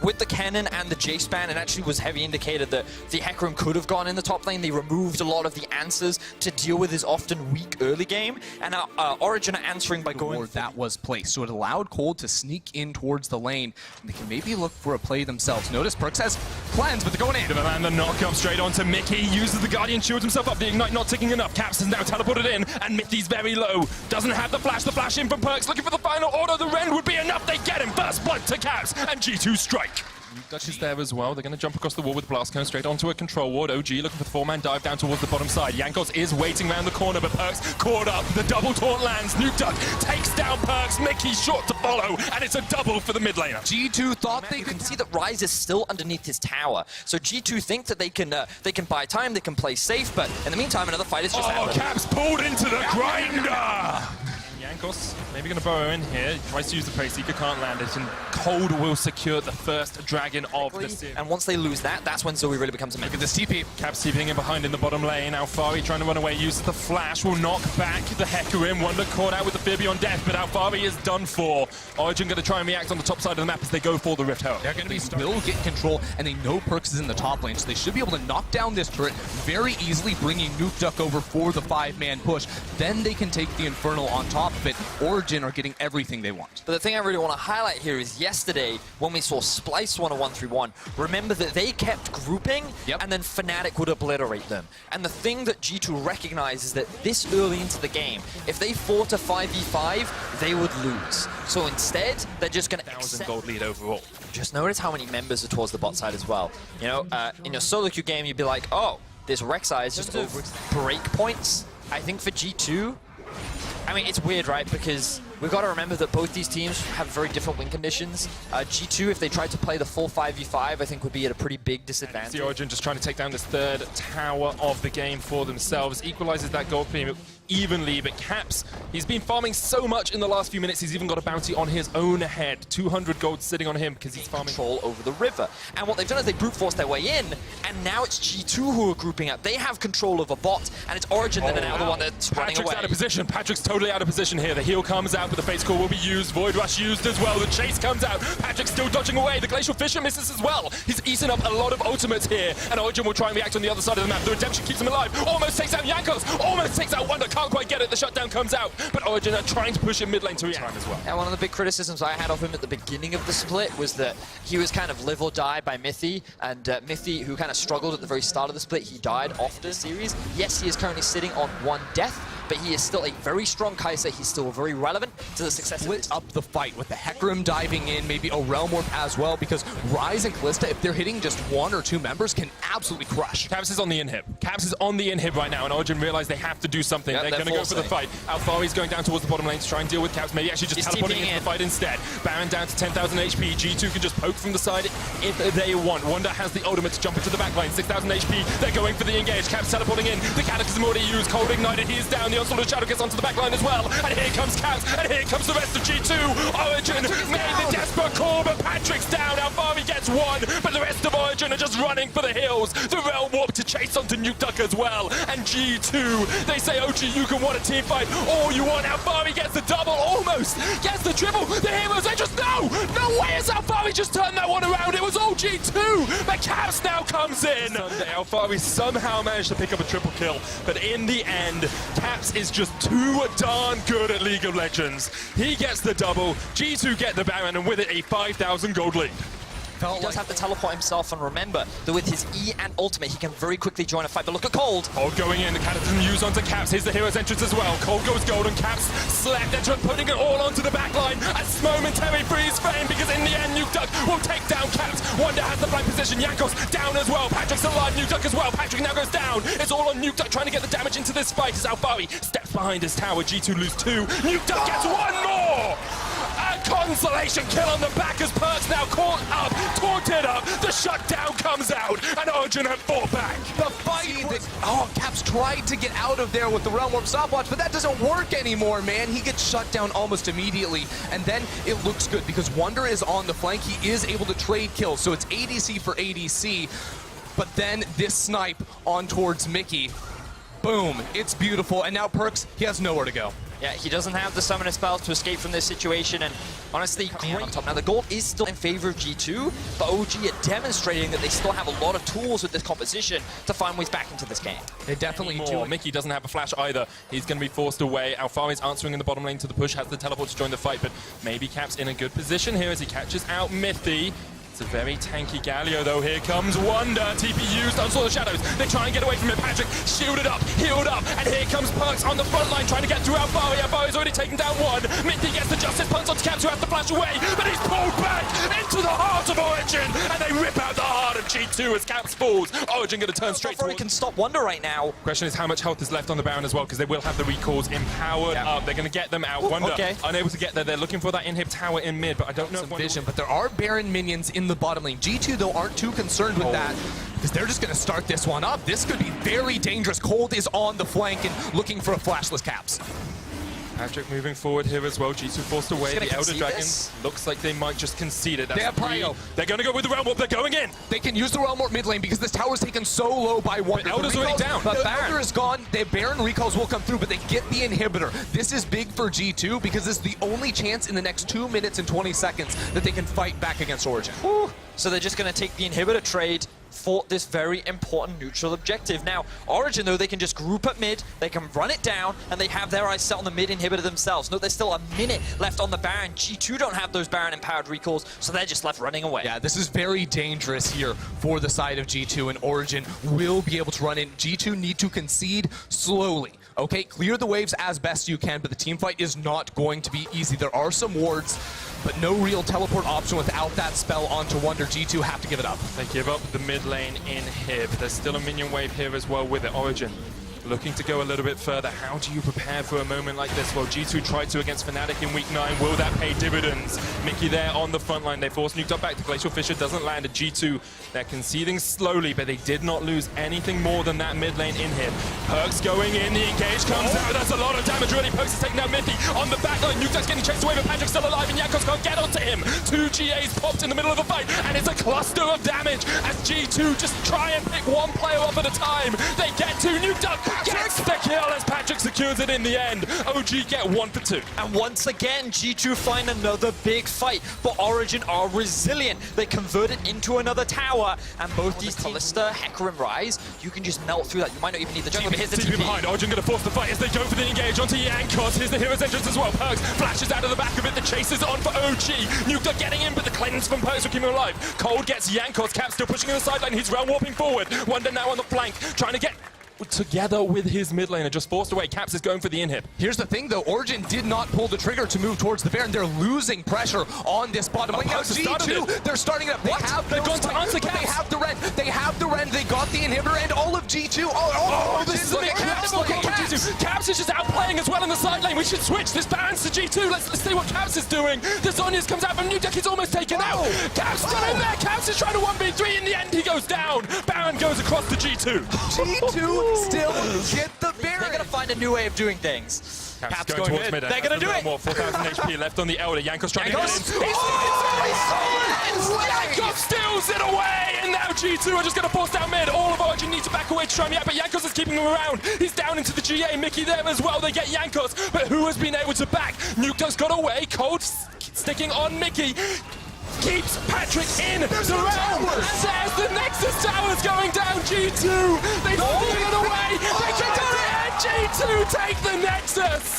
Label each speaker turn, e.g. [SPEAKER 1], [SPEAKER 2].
[SPEAKER 1] with the cannon and the J-span, it actually was heavy indicated that the Hecarim could have gone in the top lane. They removed a lot of the answers to deal with his often weak early game, and now Origin are answering by going...
[SPEAKER 2] Or that was placed, so it allowed Cold to sneak in towards the lane, and they can maybe look for a play themselves. Notice Perks has plans, but they're going in.
[SPEAKER 3] And the knock-up straight onto Mickey, uses the Guardian, shields himself up, the Ignite not ticking enough. Caps is now teleported in, and Mickey's very low. Doesn't have the flash in from Perks, looking for the final order. The Rend would be enough, they get him. First blood to Caps, and G2 strike. Dutch is there as well. They're going to jump across the wall with Blast Cone straight onto a control ward. OG looking for the 4-man dive down towards the bottom side. Jankos is waiting around the corner, but Perks caught up. The double taunt lands. Nuke Duck takes down Perks. Mickey short to follow, and it's a double for the mid laner.
[SPEAKER 1] G2 thought they could see that Ryze is still underneath his tower. So G2 think that they can buy time, they can play safe, but in the meantime, another fight is just happened.
[SPEAKER 3] Caps pulled into the grinder! Jankos maybe going to burrow in here. He tries to use the Prey Seeker, can't land it, and Cold will secure the first dragon of the series.
[SPEAKER 1] And once they lose that, that's when Zoe really becomes a
[SPEAKER 3] Look at this TP. Caps TPing in behind in the bottom lane. Alfari trying to run away, uses the flash, will knock back the Hecarim. Wonder caught out with the Fear Beyond Death, but Alfari is done for. Origin going to try and react on the top side of the map as they go for the Rift Home.
[SPEAKER 2] They're going to be will get control, and they know Perks is in the top lane, so they should be able to knock down this turret very easily, bringing Nuke Duck over for the 5-man push. Then they can take the Infernal on top of it. Origin are getting everything they want.
[SPEAKER 1] But the thing I really want to highlight here is yesterday when we saw Splice 1-1-3-1, remember that they kept grouping and then Fnatic would obliterate them. And the thing that G2 recognizes is that this early into the game, if they fought a 5v5, they would lose. So instead, they're just going to
[SPEAKER 3] 1,000 gold lead overall.
[SPEAKER 1] Just notice how many members are towards the bot side as well. You know, in your solo queue game, you'd be like, oh, this Rek'Sai is just over break points. I think for G2, I mean, it's weird, right? Because we've got to remember that both these teams have very different win conditions. G2, if they tried to play the full 5v5, I think would be at a pretty big disadvantage.
[SPEAKER 3] The Origin just trying to take down this third tower of the game for themselves. Equalizes that gold premium evenly, but Caps, he's been farming so much in the last few minutes, he's even got a bounty on his own head. 200 gold sitting on him because he's farming
[SPEAKER 1] control over the river. And what they've done is they brute forced their way in, and now it's G2 who are grouping up. They have control over bot, and it's Origin that are now the one that's running away.
[SPEAKER 3] Patrick's out of position. Patrick's totally out of position here. The heal comes out, but the Fate's Call will be used. Void Rush used as well. The chase comes out. Patrick's still dodging away. The Glacial Fissure misses as well. He's eating up a lot of ultimates here, and Origin will try and react on the other side of the map. The Redemption keeps him alive. Almost takes out Jankos. Almost takes out Wonder. Can't quite get it. The shutdown comes out, but Origin are trying to push him mid lane to react as well.
[SPEAKER 1] And one of the big criticisms I had of him at the beginning of the split was that he was kind of live or die by Mithy, and Mithy, who kind of struggled at the very start of the split, he died off the series. Yes, he is currently sitting on 1 death, but he is still a very strong Kai'Sa. He's still very relevant to the success of
[SPEAKER 2] Split up the fight with the Hecarim diving in, maybe a Realm Warp as well, because Ryze and Kalista, if they're hitting just 1 or 2 members, can absolutely crush.
[SPEAKER 3] Caps is on the inhib. Caps is on the inhib right now, and Origin realize they have to do something. They're going to go for the fight. Alfari's going down towards the bottom lane to try and deal with Caps. Maybe actually just teleporting into the fight instead. Baron down to 10,000 HP. G2 can just poke from the side if they want. Wonder has the ultimate to jump into the back line. 6,000 HP. They're going for the engage. Caps teleporting in. The Cataclysm already used. Cold ignited. He is down. The Onslaught of Shadow gets onto the back line as well. And here comes Caps. And here comes the rest of G2. Origin made the desperate call, but Patrick's down. Alfari gets 1, but the rest of Origin are just running for the hills. The Realm Warp to chase onto Nuke Duck as well. And G2, they say, OG, you can want a team fight all you want. Alfari gets the double, almost gets the triple. The heroes, they just, no way has Alfari just turned that one around. It was all G2, but Caps now comes in. Sunday, Alfari somehow managed to pick up a triple kill, but in the end, Caps is just too darn good at League of Legends. He gets the double, G2 get the Baron, and with it a 5,000 gold lead.
[SPEAKER 1] He does have to teleport himself, and remember that with his E and ultimate, he can very quickly join a fight. But look at Cold.
[SPEAKER 3] Cold going in, the Cataclysm used onto Caps. Here's the hero's entrance as well. Cold goes gold, and Caps slept. They're just putting it all onto the backline. A momentary freeze frame, because in the end, Nuke Duck will take down Caps. Wonder has the flank position. Jankos down as well. Patrick's alive. Nuke Duck as well. Patrick now goes down. It's all on Nuke Duck trying to get the damage into this fight as Alfari steps behind his tower. G2 lose 2. Nuke Duck gets 1 more! A consolation kill on the back as Perks now caught up, taunted up, the shutdown comes out, and Origin have fought back.
[SPEAKER 2] The fight was, Caps tried to get out of there with the Realm Warp stopwatch, but that doesn't work anymore, man. He gets shut down almost immediately, and then it looks good because Wonder is on the flank. He is able to trade kills, so it's ADC for ADC, but then this snipe on towards Mickey. Boom, it's beautiful, and now Perks, he has nowhere to go.
[SPEAKER 1] Yeah, he doesn't have the summoner spells to escape from this situation, and honestly, great on top. Now, the gold is still in favor of G2, but OG are demonstrating that they still have a lot of tools with this composition to find ways back into this game.
[SPEAKER 2] They definitely do.
[SPEAKER 3] Mickey doesn't have a flash either. He's going to be forced away. Alfari's answering in the bottom lane to the push, has the teleport to join the fight, but maybe Cap's in a good position here as he catches out Mithy. It's a very tanky Galio, though. Here comes Wonder. TP used on Sword of Shadows. They try and get away from it. Patrick shielded up, healed up, and here comes Perks on the front line trying to get through Alfari. Alfari's already taken down one. Mithy gets the Justice Punch onto Caps, who has to flash away, but he's pulled back into the heart of Origin, and they rip out the heart of G2 as Caps falls. Origin going to turn straight
[SPEAKER 1] towards... can stop Wonder right now.
[SPEAKER 3] Question is how much health is left on the Baron as well, because they will have the recalls empowered up. They're going to get them out. Wonder unable to get there. They're looking for that inhib tower in mid, but I don't know if
[SPEAKER 2] vision, but there are Baron minions in the bottom lane. G2 though aren't too concerned with that, because they're just going to start this one up. This could be very dangerous. Cold is on the flank and looking for a flashless Caps.
[SPEAKER 3] Patrick moving forward here as well. G2 forced away. The Elder Dragon looks like they might just concede it. That's
[SPEAKER 2] they have Prio.
[SPEAKER 3] They're going to go with the Realm Warp. They're going in.
[SPEAKER 2] They can use the Realm Warp mid lane because this tower's taken so low by Wonder.
[SPEAKER 3] Elder's already down.
[SPEAKER 2] But Elder is gone. The Baron recalls will come through, but they get the inhibitor. This is big for G2 because this is the only chance in the next 2 minutes and 20 seconds that they can fight back against Origin.
[SPEAKER 1] Whew. So they're just going to take the inhibitor trade for this very important neutral objective. Now, Origin, though, they can just group at mid, they can run it down, and they have their eyes set on the mid inhibitor themselves. Note there's still a minute left on the Baron. G2 don't have those Baron-empowered recalls, so they're just left running away.
[SPEAKER 2] Yeah, this is very dangerous here for the side of G2, and Origin will be able to run in. G2 need to concede slowly. Okay, clear the waves as best you can, but the team fight is not going to be easy. There are some wards, but no real teleport option without that spell onto Wonder. G2 have to give it up.
[SPEAKER 3] They give up the mid lane inhib. There's still a minion wave here as well with it. Origin looking to go a little bit further. How do you prepare for a moment like this? Well, G2 tried to against Fnatic in week 9. Will that pay dividends? Mickey there on the front line. They force nuked up back to Glacial Fissure. Doesn't land at G2. They're conceding slowly, but they did not lose anything more than that mid lane inhib. Perks going in. The engage comes out. That's a lot of damage already. Perks is taking down Mithy on the back line. Nuke's getting chased away, but Patrick's still alive, and Jankos can't get onto him. 2 GAs popped in the middle of the fight, and it's a cluster of damage as G2 just try and pick one player up at a time. They get to Nuke up. Gets the kill as Patrick secures it in the end. OG get 1 for 2.
[SPEAKER 1] And once again, G2 find another big fight, but Origin are resilient. They convert it into another tower, and both these Kalista, Hecker, and Rise, you can just melt through that. You might not even need the jungle, but here's the TP.
[SPEAKER 3] Behind. Origin going to force the fight as they go for the engage onto Jankos. Here's the hero's entrance as well. Perks flashes out of the back of it. The chase is on for OG. Nuke are getting in, but the cleanse from Perks will keep him alive. Cold gets Jankos. Cap still pushing in the sideline. He's realm warping forward. Wonder now on the flank, trying to get together with his mid laner, just forced away. Caps is going for the inhib.
[SPEAKER 2] Here's the thing though, Origin did not pull the trigger to move towards the Baron. They're losing pressure on this bottom lane. Now G2, they're starting up.
[SPEAKER 3] They've gone to answer Caps.
[SPEAKER 2] They have the rend. They have the rend. They got the inhibitor and all of G2.
[SPEAKER 3] This is incredible. Caps is just outplaying as well in the side lane. We should switch this Baron's to G2. Let's see what Caps is doing. The Zhonya's comes out from Nuke. He's almost taken out. Caps still in there. Caps is trying to 1v3. In the end, he goes down. Baron goes across to G2.
[SPEAKER 2] G2 still get the Baron.
[SPEAKER 1] They're going to find a new way of doing things.
[SPEAKER 3] Caps going towards mid.
[SPEAKER 1] They're going to do it.
[SPEAKER 3] 4,000 HP left on the Elder. Jankos trying to get in. Jankos steals it away, and now G2 are just going to force down mid. All of Origin need to back away to try me out, but Jankos is keeping him around. He's down into the GA. Mickey there as well. They get Jankos, but who has been able to back? Nuke just got away. Cold sticking on Mickey. Keeps Patrick in the realm, and there's the Nexus Towers going down. G2, they've taken it away. They can do it, and G2 take the Nexus.